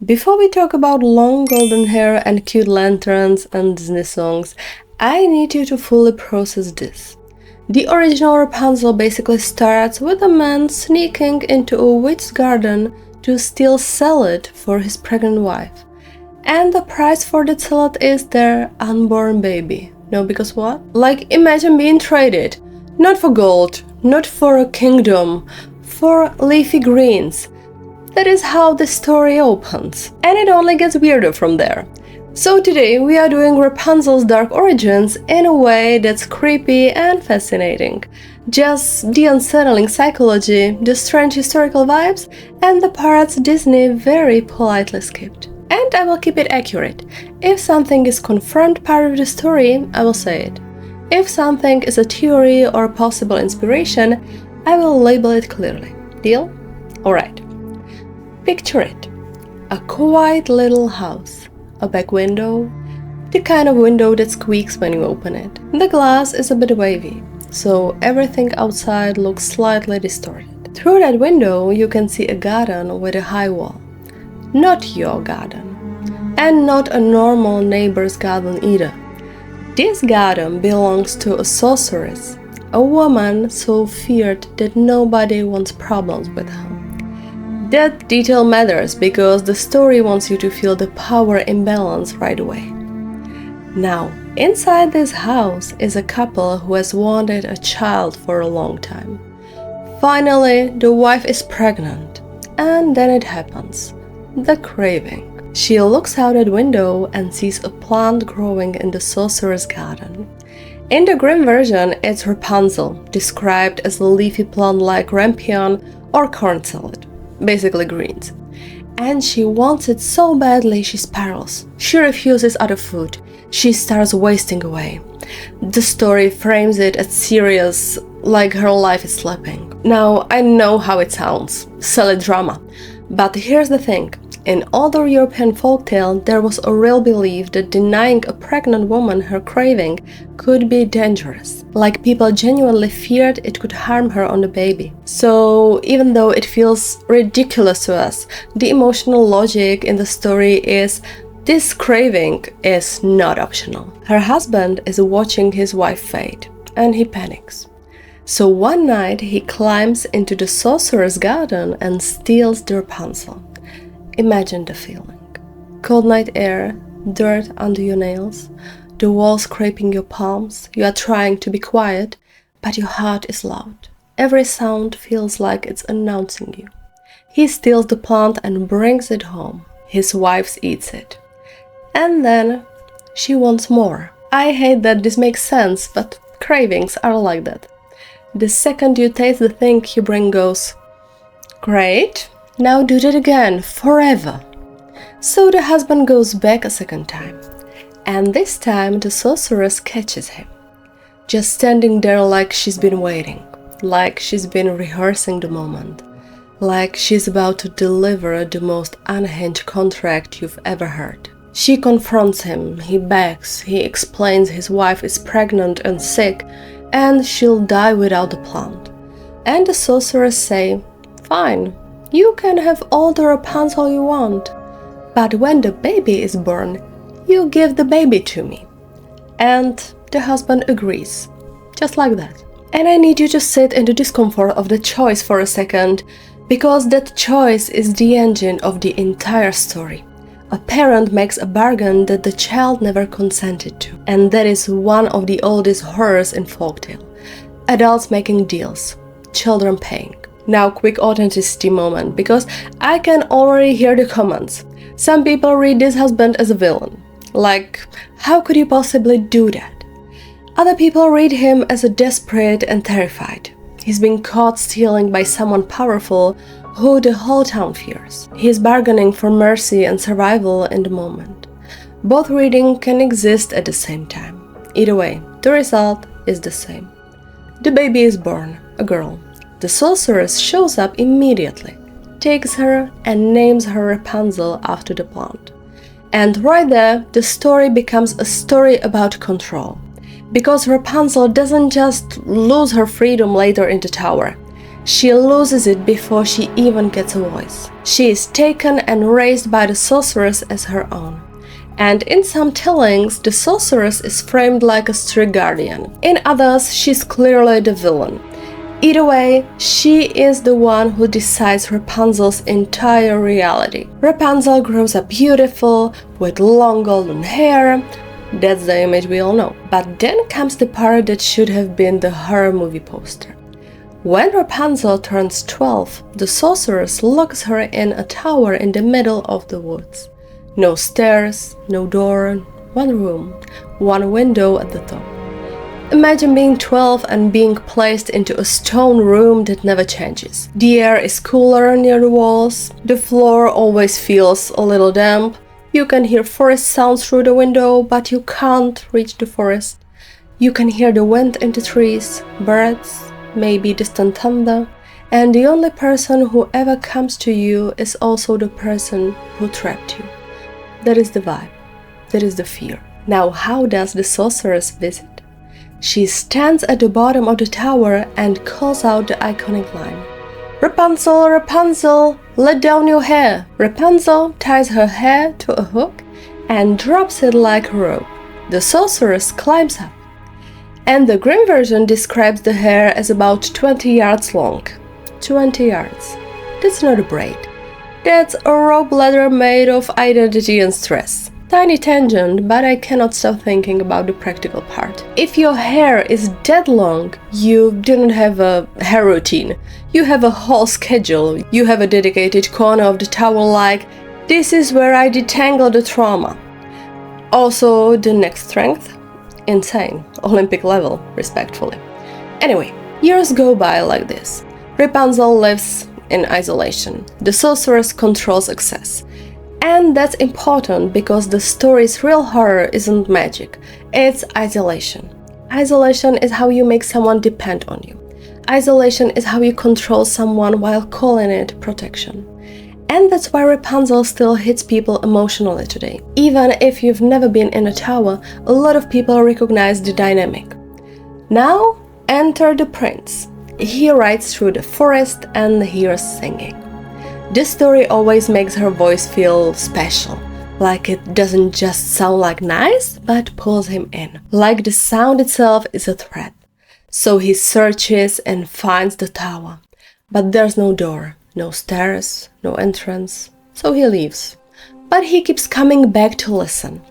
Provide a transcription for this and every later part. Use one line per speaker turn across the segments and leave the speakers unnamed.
Before we talk about long golden hair and cute lanterns and Disney songs, I need you to fully process this. The original Rapunzel basically starts with a man sneaking into a witch's garden to steal salad for his pregnant wife. And the price for the salad is their unborn baby. No, because what? Like, imagine being traded. Not for gold, not for a kingdom, for leafy greens. That is how the story opens. And it only gets weirder from there. So today we are doing Rapunzel's dark origins in a way that's creepy and fascinating. Just the unsettling psychology, the strange historical vibes, and the parts Disney very politely skipped. And I will keep it accurate. If something is confirmed part of the story, I will say it. If something is a theory or possible inspiration, I will label it clearly. Deal? Alright. Picture it. A quiet little house. A back window. The kind of window that squeaks when you open it. The glass is a bit wavy, so everything outside looks slightly distorted. Through that window, you can see a garden with a high wall. Not your garden. And not a normal neighbor's garden either. This garden belongs to a sorceress, a woman so feared that nobody wants problems with her. That detail matters because the story wants you to feel the power imbalance right away. Now, inside this house is a couple who has wanted a child for a long time. Finally, the wife is pregnant, and then it happens. The craving. She looks out that window and sees a plant growing in the sorceress garden. In the Grimm version, it's Rapunzel, described as a leafy plant like rampion or corn salad, basically greens. And she wants it so badly she spirals. She refuses other food. She starts wasting away. The story frames it as serious, like her life is slipping. Now, I know how it sounds, silly drama. But here's the thing. In older European folktale, there was a real belief that denying a pregnant woman her craving could be dangerous. Like, people genuinely feared it could harm her on the baby. So even though it feels ridiculous to us, the emotional logic in the story is this craving is not optional. Her husband is watching his wife fade, and he panics. So one night he climbs into the sorcerer's garden and steals the Rapunzel. Imagine the feeling. Cold night air, dirt under your nails, the wall scraping your palms. You are trying to be quiet, but your heart is loud. Every sound feels like it's announcing you. He steals the plant and brings it home. His wife eats it. And then she wants more. I hate that this makes sense, but cravings are like that. The second you taste the thing, your brain goes, "Great, now do that again, forever." So the husband goes back a second time. And this time the sorceress catches him. Just standing there like she's been waiting. Like she's been rehearsing the moment. Like she's about to deliver the most unhinged contract you've ever heard. She confronts him, he begs, he explains his wife is pregnant and sick, and she'll die without the plant. And the sorceress say, "Fine, you can have all the Rapunzel you want, but when the baby is born, you give the baby to me." And the husband agrees, just like that. And I need you to sit in the discomfort of the choice for a second, because that choice is the engine of the entire story. A parent makes a bargain that the child never consented to, and that is one of the oldest horrors in folktale. Adults making deals, children paying. Now, quick authenticity moment, because I can already hear the comments. Some people read this husband as a villain. Like, how could you possibly do that? Other people read him as a desperate and terrified. He's been caught stealing by someone powerful who the whole town fears. He's bargaining for mercy and survival in the moment. Both readings can exist at the same time. Either way, the result is the same. The baby is born, a girl. The sorceress shows up immediately, takes her and names her Rapunzel after the plant. And right there, the story becomes a story about control. Because Rapunzel doesn't just lose her freedom later in the tower. She loses it before she even gets a voice. She is taken and raised by the sorceress as her own. And in some tellings, the sorceress is framed like a strict guardian. In others, she's clearly the villain. Either way, she is the one who decides Rapunzel's entire reality. Rapunzel grows up beautiful, with long golden hair. That's the image we all know. But then comes the part that should have been the horror movie poster. When Rapunzel turns 12, the sorceress locks her in a tower in the middle of the woods. No stairs, no door, one room, one window at the top. Imagine being 12 and being placed into a stone room that never changes. The air is cooler near the walls, the floor always feels a little damp, you can hear forest sounds through the window, but you can't reach the forest. You can hear the wind in the trees, birds, maybe distant thunder, and the only person who ever comes to you is also the person who trapped you. That is the vibe. That is the fear. Now, how does the sorceress visit? She stands at the bottom of the tower and calls out the iconic line. Rapunzel, Rapunzel, let down your hair. Rapunzel ties her hair to a hook and drops it like a rope. The sorceress climbs up. And the Grimm version describes the hair as about 20 yards long. 20 yards. That's not a braid. That's a rope ladder made of identity and stress. Tiny tangent, but I cannot stop thinking about the practical part. If your hair is that long, you didn't have a hair routine. You have a whole schedule. You have a dedicated corner of the towel like, this is where I detangle the trauma. Also, the neck strength. Insane. Olympic level, respectfully. Anyway, years go by like this. Rapunzel lives in isolation. The sorceress controls access. And that's important because the story's real horror isn't magic, it's isolation. Isolation is how you make someone depend on you. Isolation is how you control someone while calling it protection. And that's why Rapunzel still hits people emotionally today. Even if you've never been in a tower, a lot of people recognize the dynamic. Now, enter the prince. He rides through the forest and hears singing. This story always makes her voice feel special, like it doesn't just sound like nice, but pulls him in, like the sound itself is a threat. So he searches and finds the tower, but there's no door, no stairs, no entrance, so he leaves. But he keeps coming back to listen,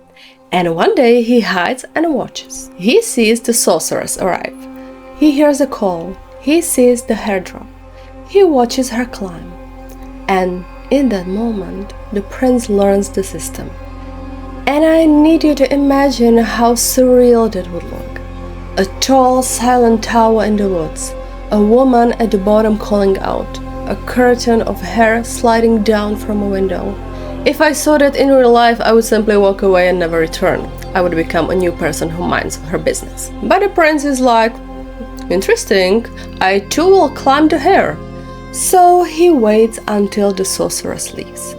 and one day he hides and watches. He sees the sorceress arrive. He hears a call. He sees the hair drop. He watches her climb. And in that moment, the prince learns the system. And I need you to imagine how surreal that would look. A tall, silent tower in the woods, a woman at the bottom calling out, a curtain of hair sliding down from a window. If I saw that in real life, I would simply walk away and never return. I would become a new person who minds her business. But the prince is like, interesting, I too will climb the hair. So he waits until the sorceress leaves.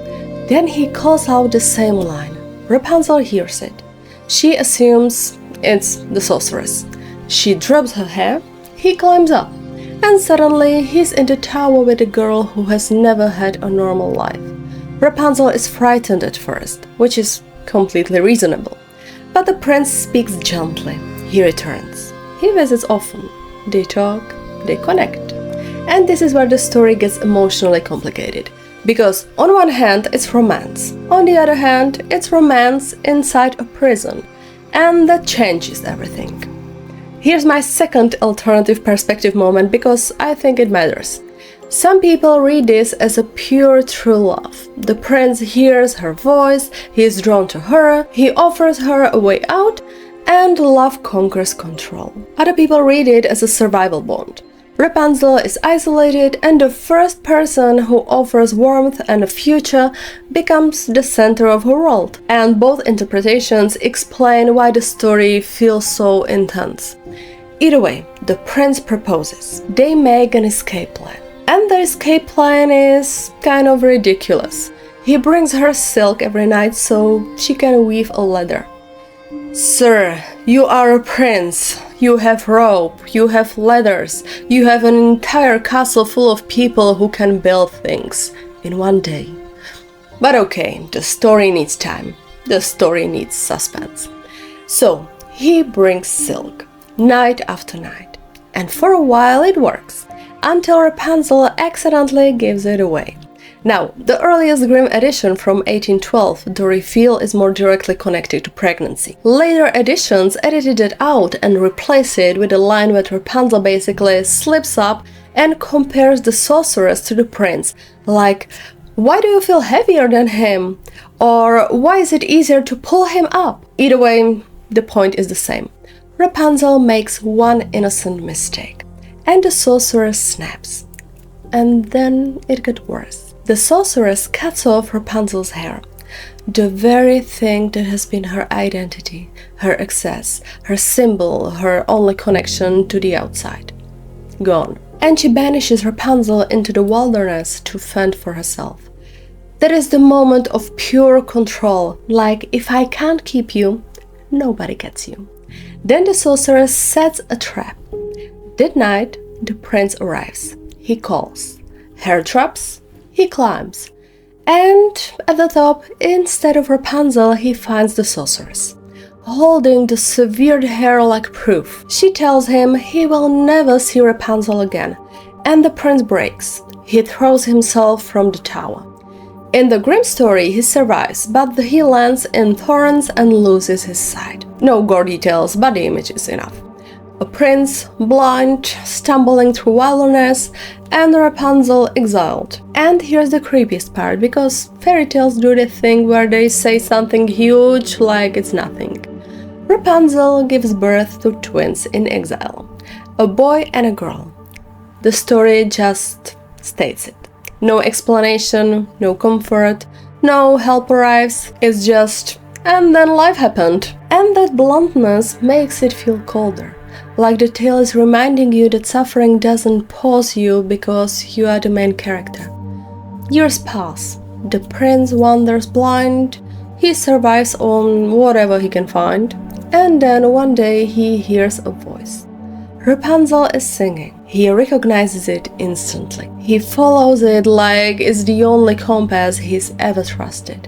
Then he calls out the same line. Rapunzel hears it. She assumes it's the sorceress. She drops her hair, he climbs up, and suddenly he's in the tower with a girl who has never had a normal life. Rapunzel is frightened at first, which is completely reasonable. But the prince speaks gently. He returns. He visits often. They talk, they connect. And this is where the story gets emotionally complicated. Because on one hand, it's romance. On the other hand, it's romance inside a prison. And that changes everything. Here's my second alternative perspective moment because I think it matters. Some people read this as a pure true love. The prince hears her voice, he is drawn to her, he offers her a way out, and love conquers control. Other people read it as a survival bond. Rapunzel is isolated, and the first person who offers warmth and a future becomes the center of her world. And both interpretations explain why the story feels so intense. Either way, the prince proposes. They make an escape plan. And the escape plan is kind of ridiculous. He brings her silk every night so she can weave a leather. "Sir, you are a prince. You have rope, you have ladders, you have an entire castle full of people who can build things in one day." But okay, the story needs time. The story needs suspense. So he brings silk, night after night. And for a while it works, until Rapunzel accidentally gives it away. Now, the earliest Grimm edition from 1812, the reveal is more directly connected to pregnancy. Later editions edited it out and replace it with a line where Rapunzel basically slips up and compares the sorceress to the prince, like, "Why do you feel heavier than him?" Or "Why is it easier to pull him up?" Either way, the point is the same. Rapunzel makes one innocent mistake, and the sorceress snaps. And then it gets worse. The sorceress cuts off Rapunzel's hair, the very thing that has been her identity, her access, her symbol, her only connection to the outside. Gone. And she banishes Rapunzel into the wilderness to fend for herself. That is the moment of pure control, like, if I can't keep you, nobody gets you. Then the sorceress sets a trap. That night, the prince arrives. He calls. Hair traps. He climbs. And at the top, instead of Rapunzel, he finds the sorceress, holding the severed hair like proof. She tells him he will never see Rapunzel again, and the prince breaks. He throws himself from the tower. In the Grimm story, he survives, but he lands in thorns and loses his sight. No gore details, but the image is enough. A prince, blind, stumbling through wilderness, and Rapunzel exiled. And here's the creepiest part, because fairy tales do the thing where they say something huge like it's nothing. Rapunzel gives birth to twins in exile, a boy and a girl. The story just states it. No explanation, no comfort, no help arrives, it's just, and then life happened. And that bluntness makes it feel colder. Like the tale is reminding you that suffering doesn't pause you because you are the main character. Years pass. The prince wanders blind. He survives on whatever he can find. And then one day he hears a voice. Rapunzel is singing. He recognizes it instantly. He follows it like it's the only compass he's ever trusted.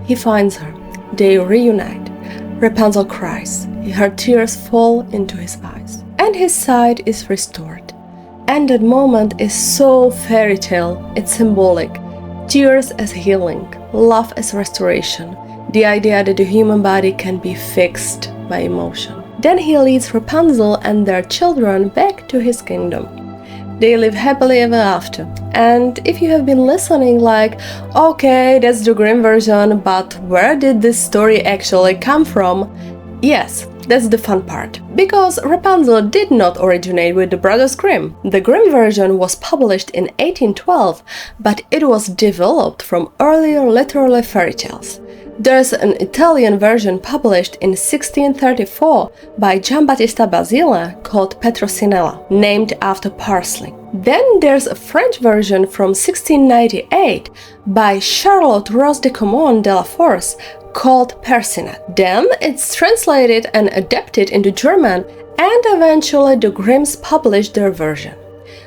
He finds her. They reunite. Rapunzel cries. Her tears fall into his eyes. And his sight is restored. And that moment is so fairy tale, it's symbolic. Tears as healing, love as restoration, the idea that the human body can be fixed by emotion. Then he leads Rapunzel and their children back to his kingdom. They live happily ever after. And if you have been listening like, okay, that's the Grimm version, but where did this story actually come from? Yes, that's the fun part. Because Rapunzel did not originate with the Brothers Grimm. The Grimm version was published in 1812, but it was developed from earlier literary fairy tales. There's an Italian version published in 1634 by Giambattista Basile called Petrosinella, named after parsley. Then there's a French version from 1698 by Charlotte Rose de Caumont de la Force called Persinette. Then it's translated and adapted into German, and eventually the Grimms published their version.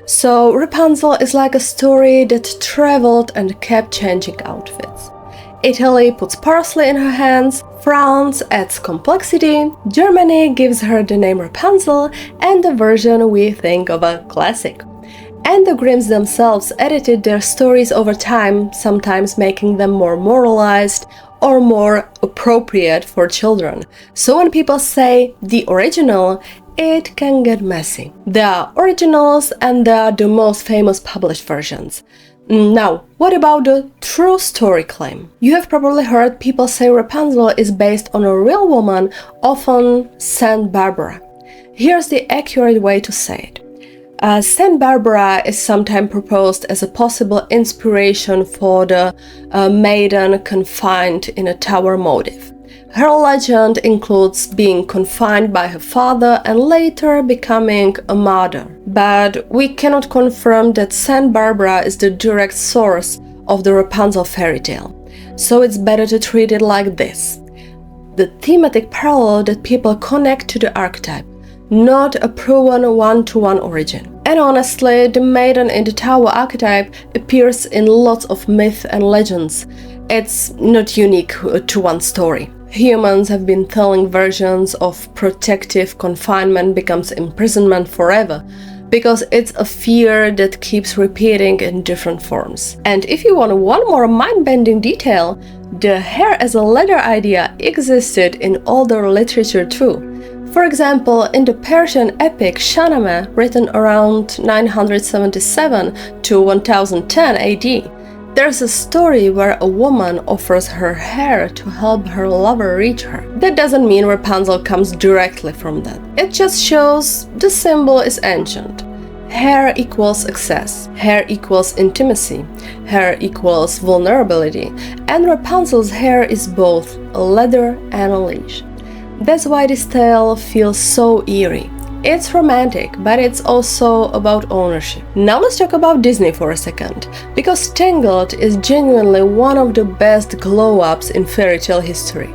So Rapunzel is like a story that traveled and kept changing outfits. Italy puts parsley in her hands, France adds complexity, Germany gives her the name Rapunzel, and the version we think of a classic. And the Grimms themselves edited their stories over time, sometimes making them more moralized or more appropriate for children. So when people say the original, it can get messy. There are originals and there are the most famous published versions. Now, what about the true story claim? You have probably heard people say Rapunzel is based on a real woman, often Saint Barbara. Here's the accurate way to say it. Saint Barbara is sometimes proposed as a possible inspiration for the maiden confined in a tower motif. Her legend includes being confined by her father and later becoming a mother. But we cannot confirm that Saint Barbara is the direct source of the Rapunzel fairy tale. So it's better to treat it like this. the thematic parallel that people connect to the archetype, not a proven one-to-one origin. And honestly, the maiden in the tower archetype appears in lots of myths and legends. It's not unique to one story. Humans have been telling versions of protective confinement becomes imprisonment forever, because it's a fear that keeps repeating in different forms. And if you want one more mind-bending detail, the hair as a leather idea existed in older literature too. For example, in the Persian epic Shahnameh, written around 977 to 1010 AD, there's a story where a woman offers her hair to help her lover reach her. That doesn't mean Rapunzel comes directly from that. It just shows the symbol is ancient. Hair equals access, hair equals intimacy, hair equals vulnerability, and Rapunzel's hair is both a leather and a leash. That's why this tale feels so eerie. It's romantic, but it's also about ownership. Now let's talk about Disney for a second, because Tangled is genuinely one of the best glow-ups in fairy tale history.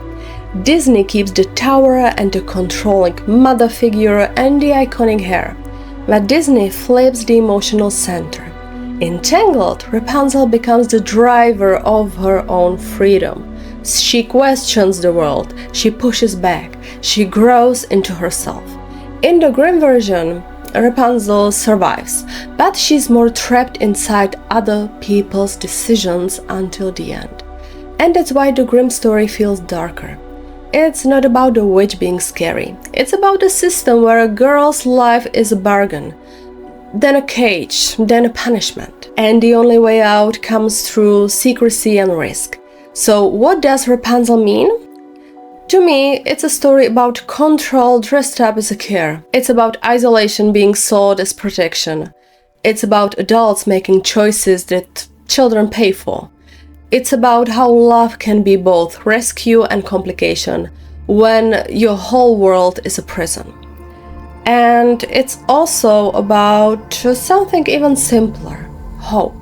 Disney keeps the tower and the controlling mother figure and the iconic hair, but Disney flips the emotional center. In Tangled, Rapunzel becomes the driver of her own freedom. She questions the world, she pushes back, she grows into herself. In the Grimm version, Rapunzel survives, but she's more trapped inside other people's decisions until the end. And that's why the Grimm story feels darker. It's not about the witch being scary, it's about a system where a girl's life is a bargain, then a cage, then a punishment. And the only way out comes through secrecy and risk. So what does Rapunzel mean? To me, it's a story about control dressed up as a care. It's about isolation being sold as protection. It's about adults making choices that children pay for. It's about how love can be both rescue and complication when your whole world is a prison. And it's also about something even simpler, hope.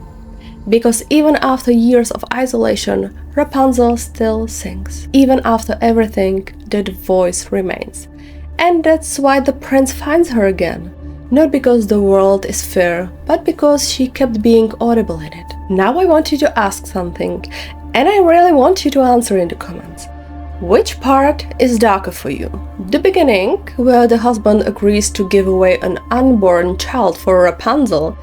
Because even after years of isolation, Rapunzel still sings. Even after everything, that voice remains. And that's why the prince finds her again. Not because the world is fair, but because she kept being audible in it. Now I want you to ask something, and I really want you to answer in the comments. Which part is darker for you? The beginning, where the husband agrees to give away an unborn child for Rapunzel,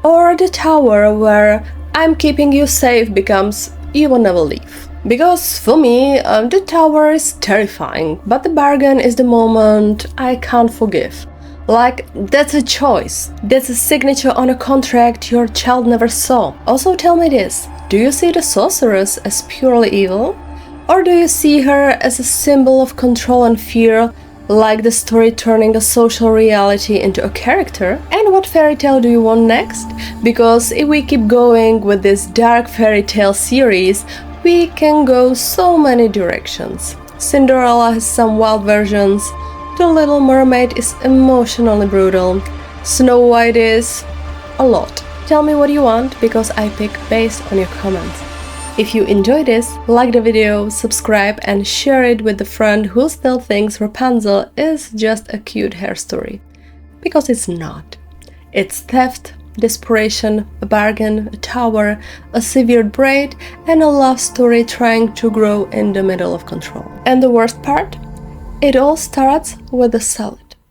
or the tower where I'm keeping you safe becomes you will never leave? Because for me, the tower is terrifying, but the bargain is the moment I can't forgive. Like, that's a choice. That's a signature on a contract your child never saw. Also tell me this, do you see the sorceress as purely evil? Or do you see her as a symbol of control and fear, like the story turning a social reality into a character? And what fairy tale do you want next? Because if we keep going with this dark fairy tale series, we can go so many directions. Cinderella has some wild versions, The Little Mermaid is emotionally brutal, Snow White is a lot. Tell me what you want, because I pick based on your comments. If you enjoyed this, like the video, subscribe and share it with a friend who still thinks Rapunzel is just a cute hair story. Because it's not. It's theft, desperation, a bargain, a tower, a severed braid, and a love story trying to grow in the middle of control. And the worst part? It all starts with the self.